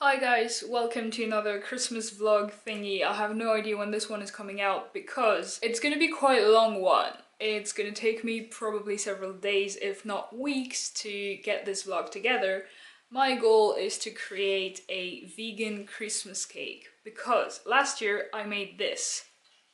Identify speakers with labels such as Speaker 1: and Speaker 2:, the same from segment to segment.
Speaker 1: Hi guys, welcome to another Christmas vlog thingy. I have no idea when this one is coming out because it's gonna be quite a long one. It's gonna take me probably several days, if not weeks, to get this vlog together. My goal is to create a vegan Christmas cake because last year I made this.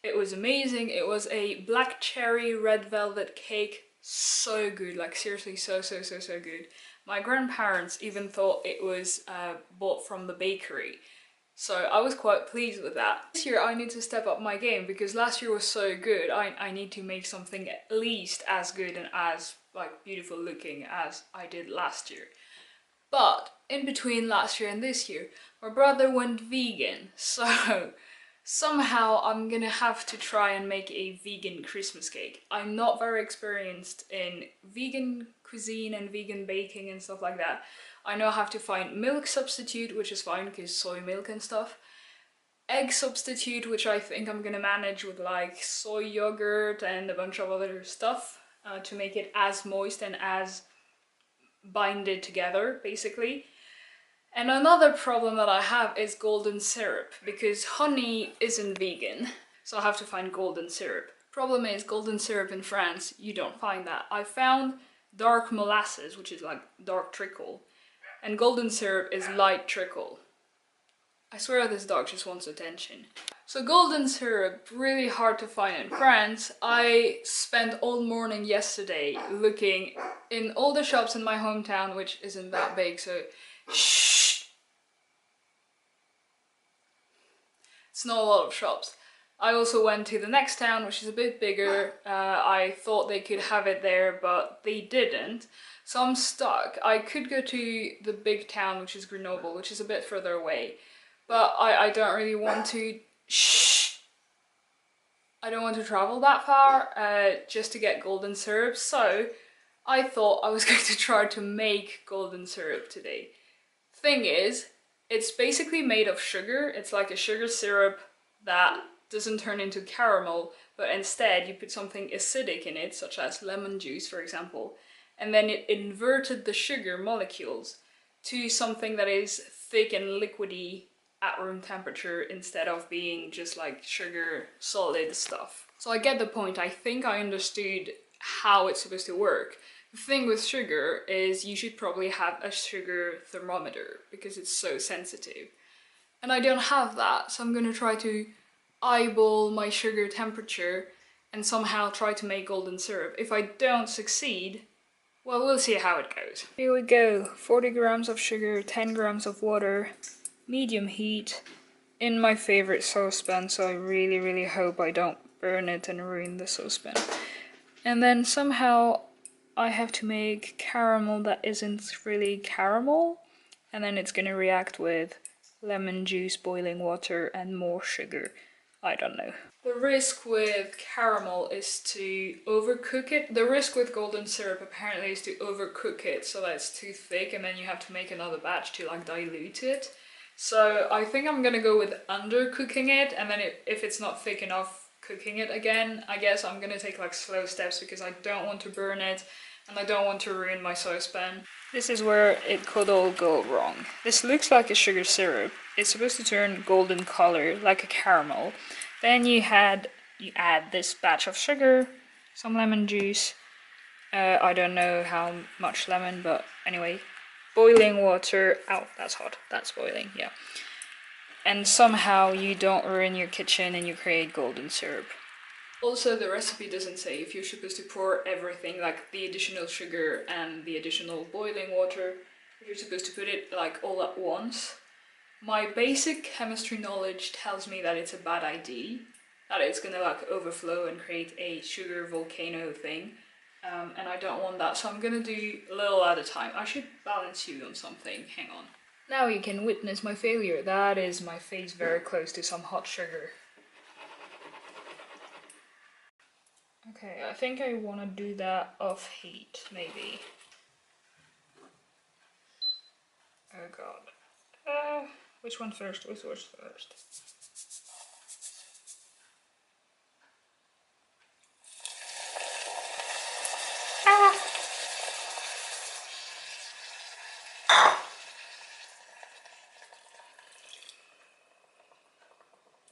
Speaker 1: It was amazing. It was a black cherry red velvet cake. So good, like seriously so good. My grandparents even thought it was bought from the bakery. So I was quite pleased with that. This year I need to step up my game because last year was so good. I need to make something at least as good and as like beautiful looking as I did last year. But in between last year and this year, my brother went vegan. So somehow I'm gonna have to try and make a vegan Christmas cake. I'm not very experienced in vegan cuisine and vegan baking and stuff like that. I know I have to find milk substitute, which is fine because soy milk and stuff. Egg substitute, which I think I'm gonna manage with like soy yogurt and a bunch of other stuff to make it as moist and as binded together, basically. And another problem that I have is golden syrup, because honey isn't vegan, so I have to find golden syrup. Problem is, golden syrup in France, you don't find that. I found dark molasses, which is like dark treacle, and golden syrup is light treacle. I swear this dog just wants attention. So golden syrup, really hard to find in France. I spent all morning yesterday looking in all the shops in my hometown, which isn't that big, so shh. It's not a lot of shops. I also went to the next town, which is a bit bigger. I thought they could have it there, but they didn't. So I'm stuck. I could go to the big town, which is Grenoble, which is a bit further away. But I don't really want to... Shh! I don't want to travel that far just to get golden syrup. So I thought I was going to try to make golden syrup today. Thing is, it's basically made of sugar. It's like a sugar syrup that doesn't turn into caramel, but instead you put something acidic in it, such as lemon juice, for example, and then it inverted the sugar molecules to something that is thick and liquidy at room temperature instead of being just like sugar solid stuff. So I get the point. I think I understood how it's supposed to work. The thing with sugar is you should probably have a sugar thermometer because it's so sensitive. And I don't have that, so I'm gonna try to eyeball my sugar temperature and somehow try to make golden syrup. If I don't succeed, well, we'll see how it goes. Here we go. 40 grams of sugar, 10 grams of water, medium heat, in my favorite saucepan, so I really hope I don't burn it and ruin the saucepan. And then somehow I have to make caramel that isn't really caramel, and then it's gonna react with lemon juice, boiling water, and more sugar. I don't know. The risk with caramel is to overcook it. The risk with golden syrup apparently is to overcook it so that it's too thick and then you have to make another batch to like dilute it. So I think I'm gonna go with undercooking it, and then if it's not thick enough, cooking it again. I guess I'm gonna take like slow steps because I don't want to burn it and I don't want to ruin my saucepan. This is where it could all go wrong. This looks like a sugar syrup. It's supposed to turn golden color like a caramel. Then you add this batch of sugar, some lemon juice. I don't know how much lemon, but anyway. Boiling water. Ow, that's hot. That's boiling, yeah. And somehow you don't ruin your kitchen and you create golden syrup. Also, the recipe doesn't say if you're supposed to pour everything, like the additional sugar and the additional boiling water, if you're supposed to put it like all at once. My basic chemistry knowledge tells me that it's a bad idea, that it's gonna like overflow and create a sugar volcano thing. And I don't want that, so I'm gonna do a little at a time. I should balance you on something, hang on. Now you can witness my failure. That is my face very close to some hot sugar. Okay, I think I want to do that off heat, maybe. Oh god. Which one first? Which was first?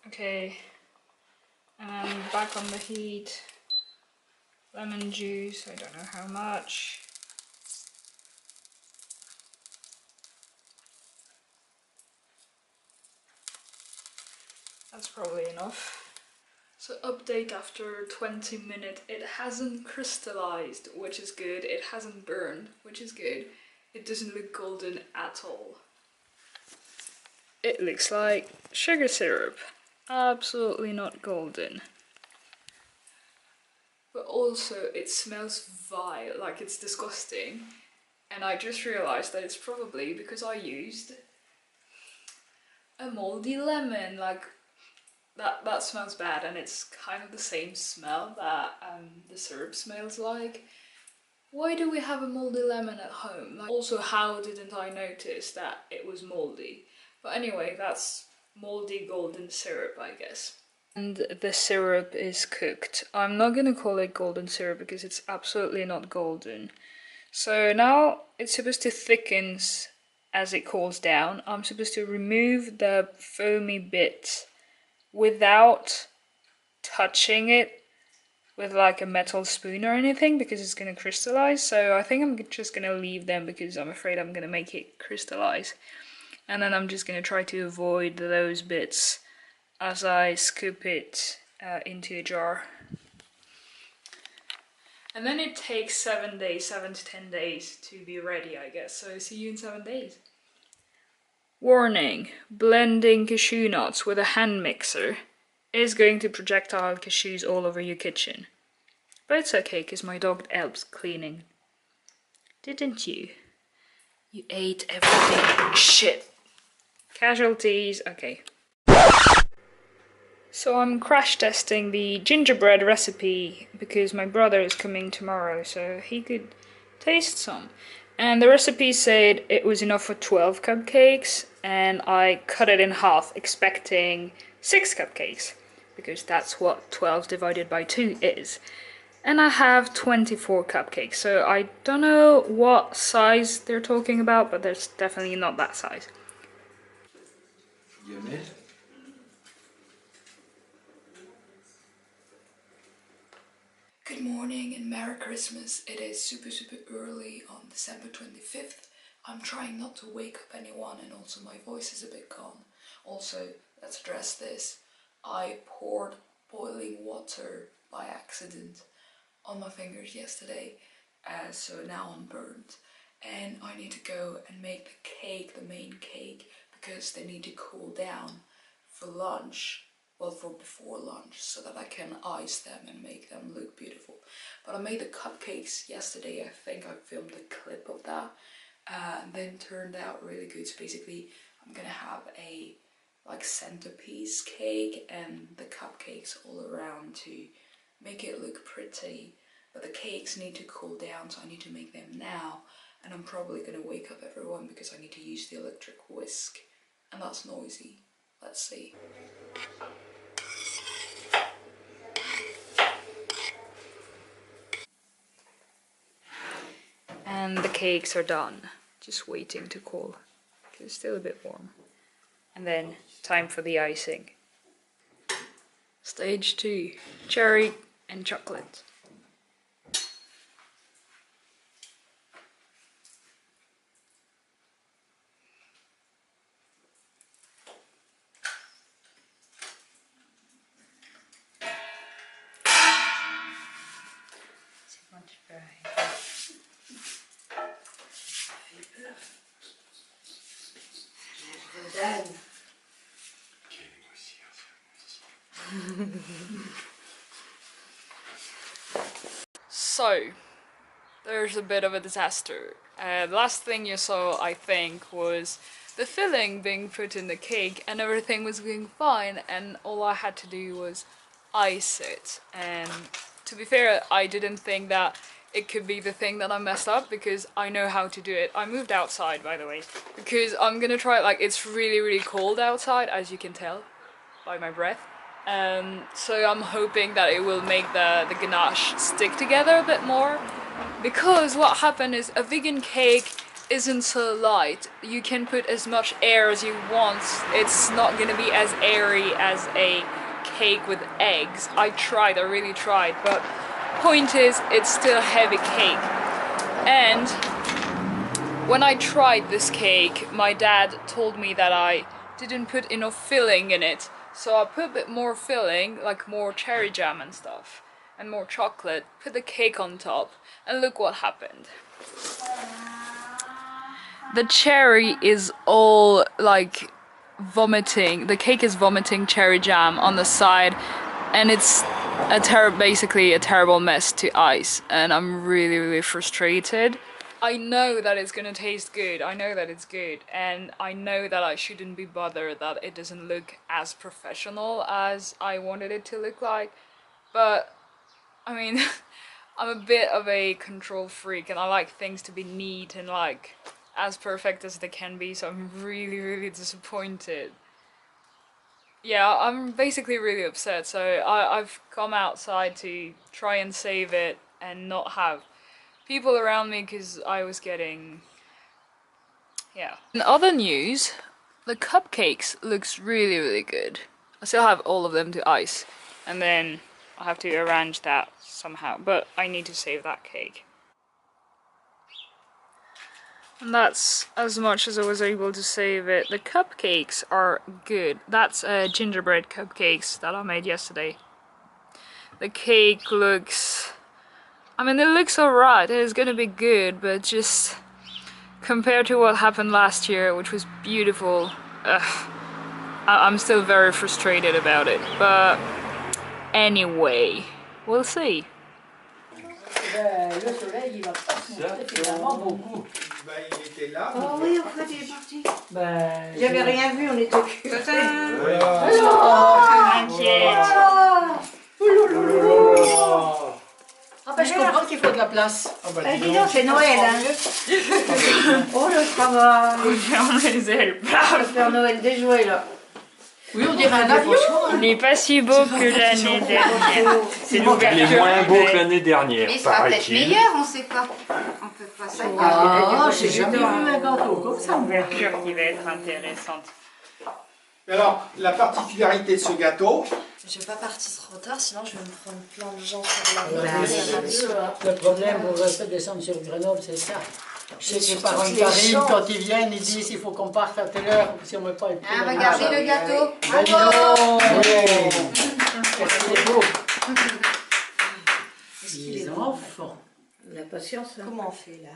Speaker 1: Okay, and back on the heat. Lemon juice, I don't know how much. That's probably enough. So update after 20 minutes, it hasn't crystallized, which is good. It hasn't burned, which is good. It doesn't look golden at all. It looks like sugar syrup. Absolutely not golden. But also it smells vile, like it's disgusting. And I just realized that it's probably because I used a moldy lemon. Like that smells bad, and it's kind of the same smell that the syrup smells like. Why do we have a moldy lemon at home? Like, also, how didn't I notice that it was moldy? But anyway, that's moldy golden syrup, I guess. And the syrup is cooked. I'm not gonna call it golden syrup because it's absolutely not golden. So now it's supposed to thicken as it cools down. I'm supposed to remove the foamy bits without touching it with like a metal spoon or anything, because it's gonna crystallize. So I think I'm just gonna leave them because I'm afraid I'm gonna make it crystallize. And then I'm just gonna try to avoid those bits as I scoop it into a jar. And then it takes 7 to 10 days to be ready, I guess. So see you in 7 days. Warning, blending cashew nuts with a hand mixer is going to projectile cashews all over your kitchen. But it's okay, because my dog helps cleaning. Didn't you? You ate everything. Shit. Casualties, okay. So I'm crash testing the gingerbread recipe because my brother is coming tomorrow, so he could taste some. And the recipe said it was enough for 12 cupcakes, and I cut it in half, expecting 6 cupcakes, because that's what 12 divided by 2 is. And I have 24 cupcakes, so I don't know what size they're talking about, but there's definitely not that size.
Speaker 2: Yummy.
Speaker 1: Good morning and Merry Christmas. It is super early on December 25th. I'm trying not to wake up anyone, and also my voice is a bit gone. Also, let's address this. I poured boiling water by accident on my fingers yesterday, so now I'm burnt. And I need to go and make the cake, the main cake, because they need to cool down for lunch. Well, for before lunch, so that I can ice them and make them look beautiful. But I made the cupcakes yesterday. I think I filmed a clip of that, and then it turned out really good. So basically, I'm gonna have a like centerpiece cake and the cupcakes all around to make it look pretty. But the cakes need to cool down, so I need to make them now. And I'm probably gonna wake up everyone because I need to use the electric whisk, and that's noisy. Let's see. And the cakes are done, just waiting to cool, because it's still a bit warm. And then time for the icing. Stage 2, cherry and chocolate. Too much dry. So, there's a bit of a disaster. The last thing you saw, I think, was the filling being put in the cake, and everything was going fine, and all I had to do was ice it. And to be fair, I didn't think that it could be the thing that I messed up, because I know how to do it. I moved outside, by the way, because I'm gonna try it. Like, it's really cold outside, as you can tell by my breath. So I'm hoping that it will make the ganache stick together a bit more, because what happened is a vegan cake isn't so light. You can put as much air as you want. It's not gonna be as airy as a cake with eggs. I really tried, but point is, it's still a heavy cake. And when I tried this cake, my dad told me that I didn't put enough filling in it. So I put a bit more filling, like more cherry jam and stuff, and more chocolate, put the cake on top, and look what happened. The cherry is all like vomiting, the cake is vomiting cherry jam on the side, and it's basically a terrible mess to ice, and I'm really frustrated. I know that it's gonna taste good, I know that it's good, and I know that I shouldn't be bothered that it doesn't look as professional as I wanted it to look like, but I mean, I'm a bit of a control freak and I like things to be neat and like as perfect as they can be, so I'm really disappointed. Yeah, I'm basically really upset, so I've come outside to try and save it and not have people around me because I was getting... yeah. In other news, the cupcakes looks really good. I still have all of them to ice, and then I have to arrange that somehow, but I need to save that cake. And that's as much as I was able to save it. The cupcakes are good. That's gingerbread cupcakes that I made yesterday. The cake looks... I mean, it looks alright, it's gonna be good, but just compared to what happened last year, which was beautiful, I'm still very frustrated about it. But anyway, we'll see.
Speaker 2: Le soleil, il va pas se montrer finalement beaucoup.
Speaker 3: Il était là.
Speaker 2: Oh oui, en fait, il est parti. J'avais rien vu, on était occupés. Ah bah je comprends qu'il faut de la place. Dis donc, c'est Noël, hein. Oh le travail. Le Père Noël déjoué là. Oui, on dirait un avion.
Speaker 1: Il n'est pas si beau que l'année dernière. C'est l'ouverture.
Speaker 4: Il est moins beau que l'année dernière.
Speaker 5: Mais il sera peut-être meilleur, on sait pas. On peut pas savoir.
Speaker 2: Ah, j'ai jamais vu un gâteau comme ça.
Speaker 1: L'ouverture qui va être intéressante.
Speaker 3: Alors, la particularité de ce gâteau...
Speaker 5: Je vais pas partir trop tard, sinon je vais me prendre plein de gens sur la route.
Speaker 2: Le problème pour descendre sur Grenoble, c'est ça. C'est que les parents qui arrivent, quand ils viennent, ils disent il faut qu'on parte à telle heure, si on ne met pas le
Speaker 5: Ah, regardez le gâteau.
Speaker 2: Bravo! Est-ce qu'il est beau? Les enfants.
Speaker 5: La patience. Comment on fait là?